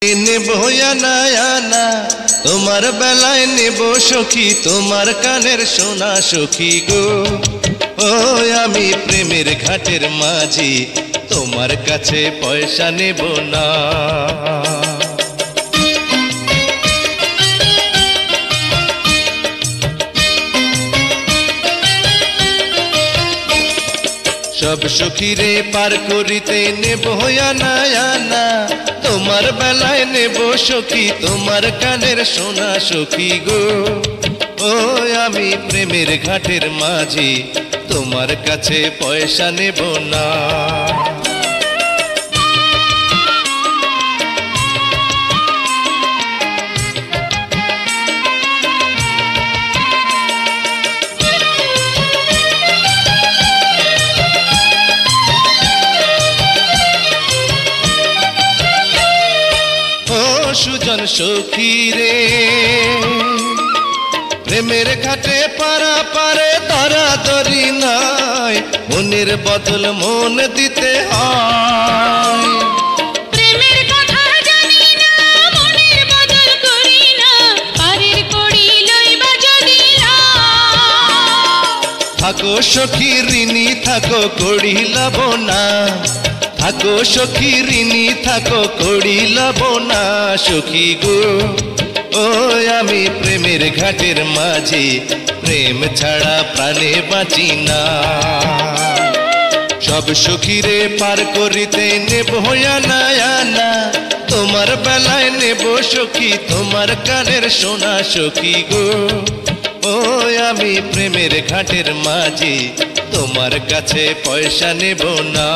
নেবো না আনা তোমার বেলায় নেব সখী তোমার কানের সোনা সখী গো ও আমি প্রেমের ঘাটের মাঝি তোমার কাছে পয়সা নেব না সব সখীরে পার করিতে নেব না আনা তোমার বেলায় নেব সখী তোমার কানের সোনা সখী গো ও আমি প্রেমের ঘাটের মাঝি তোমার কাছে পয়সা নেব না সুজন সখী রে প্রেমের ঘাটে পারা পারে ধরাধরি নাই মনের বদল মন দিতে হয় প্রেমের কথা জানি না মনের বদল করি না পারের কড়ি লইবা যদি থাকো সখী ঋণী থাকো কড়ি লব না থাকো সখী ঋণী থাকো কড়ি লব না সখী গো ও আমি প্রেমের ঘাটের মাঝি প্রেম ছাড়া প্রাণে বাঁচি না সব সখীরে পার করিতে নেব না আনা তোমার বেলায় নেব সখী তোমার কানের সোনা সখী গো ও আমি প্রেমের ঘাটের মাঝি তোমার কাছে পয়সা নেব না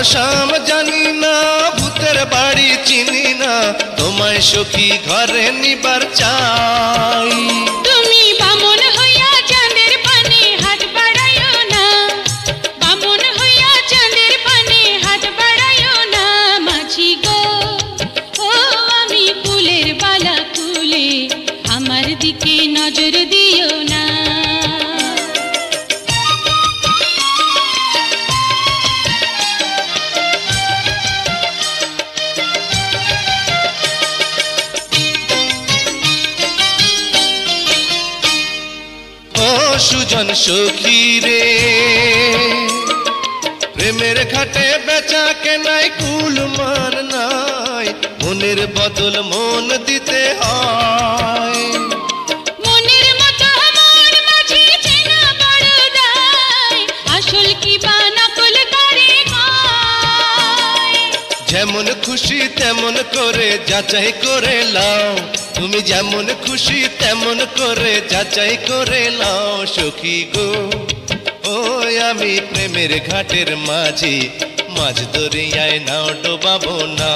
শাম জানি না ভূতের বাড়ি চিনি না তোমায় সখী ঘরে নিবার চাই তুমি বামন হইয়া চাঁদের পানে হাত বাড়াইও না বামন হইয়া চাঁদের পানে হাত বাড়াইও না মাঝি গো ও আমি ফুলের বালা খুলে আমার দিকে নজর দিও না সুজন সখী রে প্রেমের ঘাটে বেচা কেনাই কুল মান নাই মনের বদল মন দিতে হয় মনের মতো মন মাঝি চেনা বড় দায় আসল কি বা নকল করে কয় যেমন খুশি তেমন করে যাচাই করে লাও তুমি যেমন খুশি তেমন করে যাচাই করে লাও সখী গো ও আমি প্রেমের ঘাটের মাঝি মাঝ দরিয়ায় নাও ডোবাবো না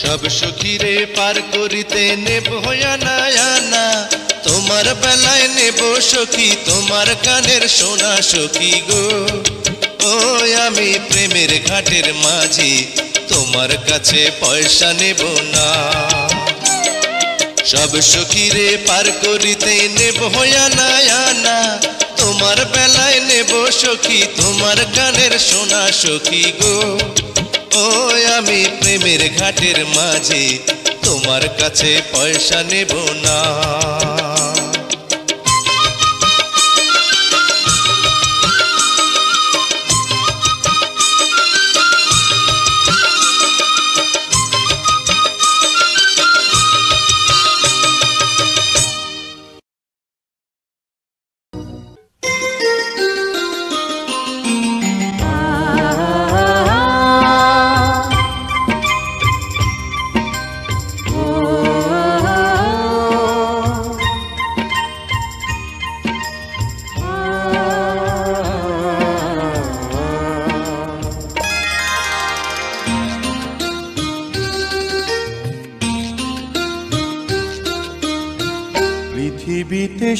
সব সখীরে পার করিতে নেব না আনা তোমার বেলায় নেব সখী তোমার কানের সোনা সখী গো ও আমি প্রেমের ঘাটের মাঝি তোমার কাছে পয়সা নেব না সব সখীরে পার করিতে নেব না আনা তোমার বেলায় নেব সখী তোমার কানের সোনা সখী গো ও আমি প্রেমের ঘাটের মাঝি তোমার কাছে পয়সা নেব না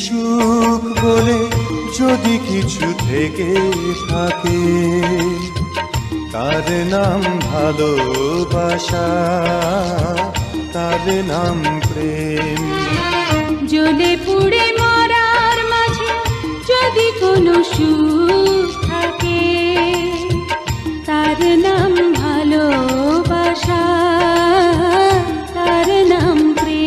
সুখ বলে যদি কিছু থেকে থাকে, তার নাম ভালোবাসা, তার নাম প্রেম। জ্বলে পুড়ে মরার মাঝে যদি কোনো সুখ থাকে, তার নাম ভালোবাসা, তার নাম প্রেম।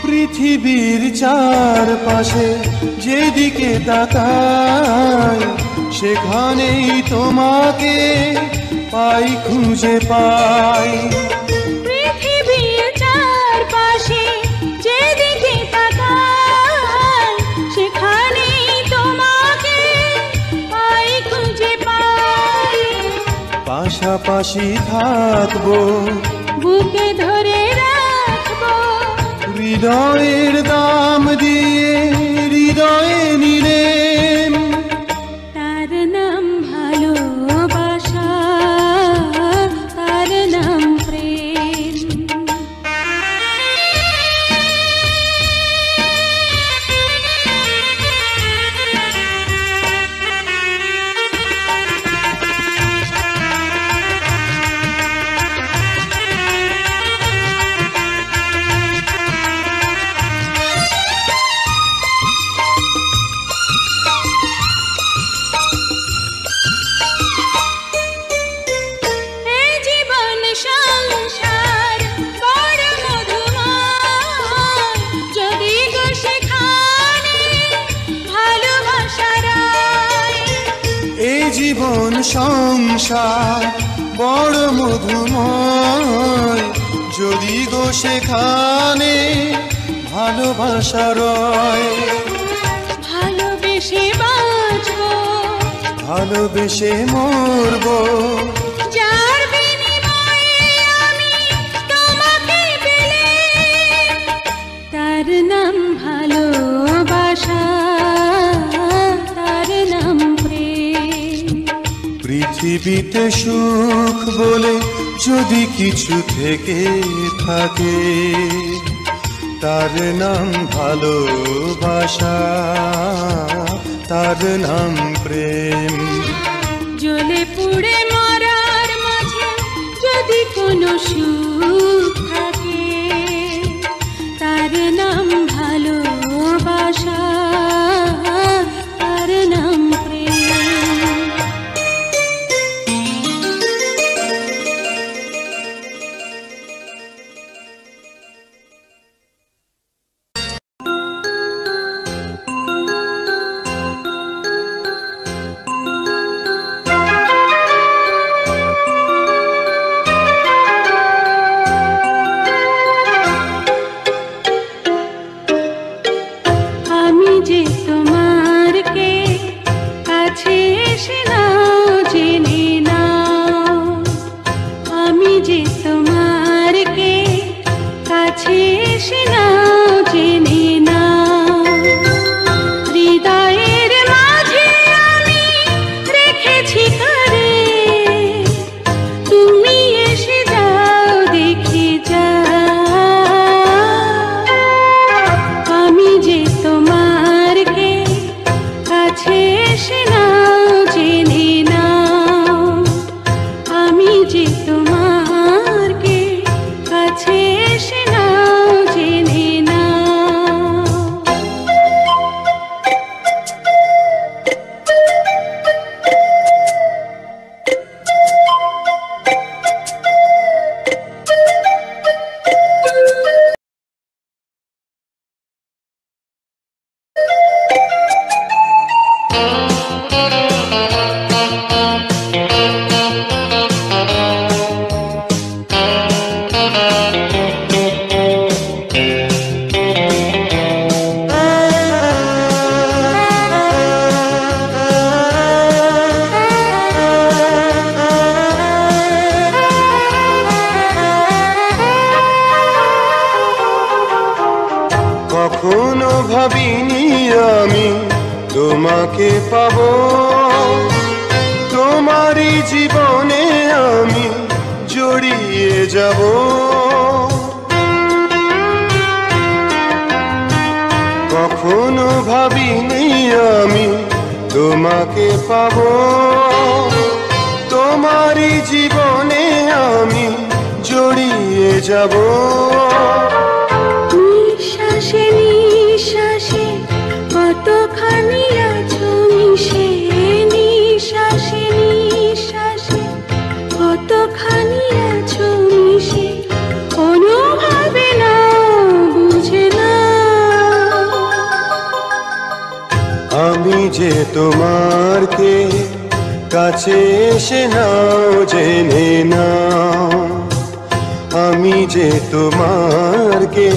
পৃথিবীর চারপাশে যেদিকে তাকাই, সেখানেই তোমাকে পাই, খুঁজে পাই। পৃথিবীর চারপাশে যেদিকে তাকাই, সেখানেই তোমাকে পাই, খুঁজে পাই। পাশাপাশি থাকবো, বুকে ধরে রাখবো, হৃদয়ের দাম দিয়ে হৃদয়ে নিলে। তার নাম ভালোবাসা, তার নাম প্রেম। জীবন সংসার বড় মধুময়, যদি গো সেখানে ভালোবাসা রয়। ভালোবেসে বাঁচবো, ভালোবেসে মরবো, যার বিনিময়ে আমি তোমাকে পেলে, তার নাম ভালোবাসা, তার নাম প্রেম। পৃথিবীতে সুখ বলে যদি কিছু থেকে থাকে, তার নাম ভালোবাসা, তার নাম প্রেম। জ্বলে পুড়ে মরার মাঝে যদি কোনো সুখ থাকে, তার নাম ভালোবাসা, তার নাম প্রেম। যে তোমার কে কাছে এসে নাও জেনে ভাবিনি আমি তোমাকে পাবো, তোমারই জীবনে আমি জড়িয়ে যাব। কখনো ভাবিনি আমি তোমাকে পাবো, তোমারই জীবনে আমি জড়িয়ে যাব। নিঃশ্বাসে নিঃশ্বাসে কতখানি আছো মিশে, নিঃশ্বাসে নিঃশ্বাসে কতখানি আছো মিশে, অনুভবে না বুঝে না। আমি যে তোমার কে কাছে এসে নাও জেনে নাও, আমি যে তোমার কে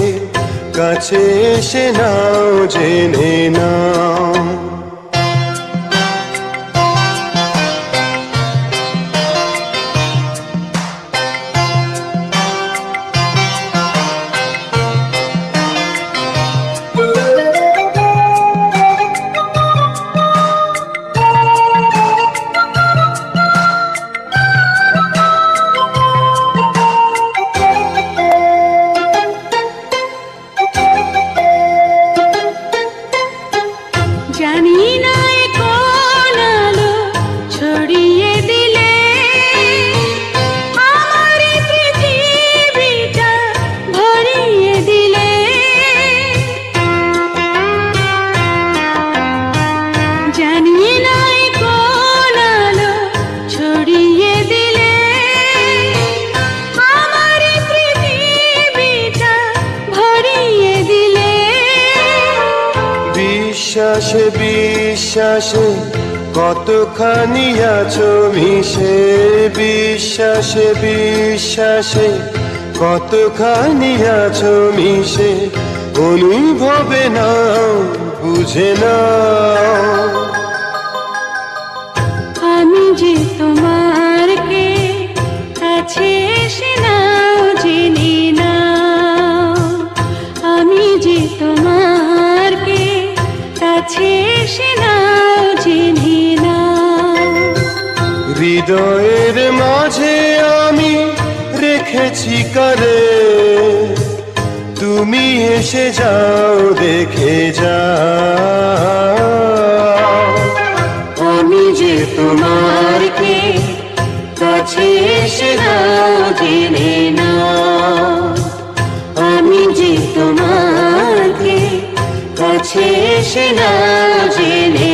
কাছে এসে নাও জেনে নাও। জানি না কোন আলো ছড়িয়ে দিলে আমার পৃথিবীটা ভরিয়ে দিলে, জানি না কোন আলো ছড়িয়ে দিলে আমার পৃথিবীটা ভরিয়ে দিলে। বিশ্বাসে বিশ্বাসে কতখানি আছো মিশে, বিশ্বাসে বিশ্বাসে কতখানি আছো মিশে, অনুভবে নাও বুঝে নাও। আমি যে তোমার কে কাছে এসে নাও জেনে নাও, আমি যে তোমার কে কাছে এসে নাও জেনে নাও। হৃদয়ের মাঝে আমি রেখেছি কারে, তুমি এসে যাও দেখে যাও। আমি যে তোমার কে কাছে এসে নাও জেনে নাও, আমি যে তোমার কে কাছে এসে নাও জেনে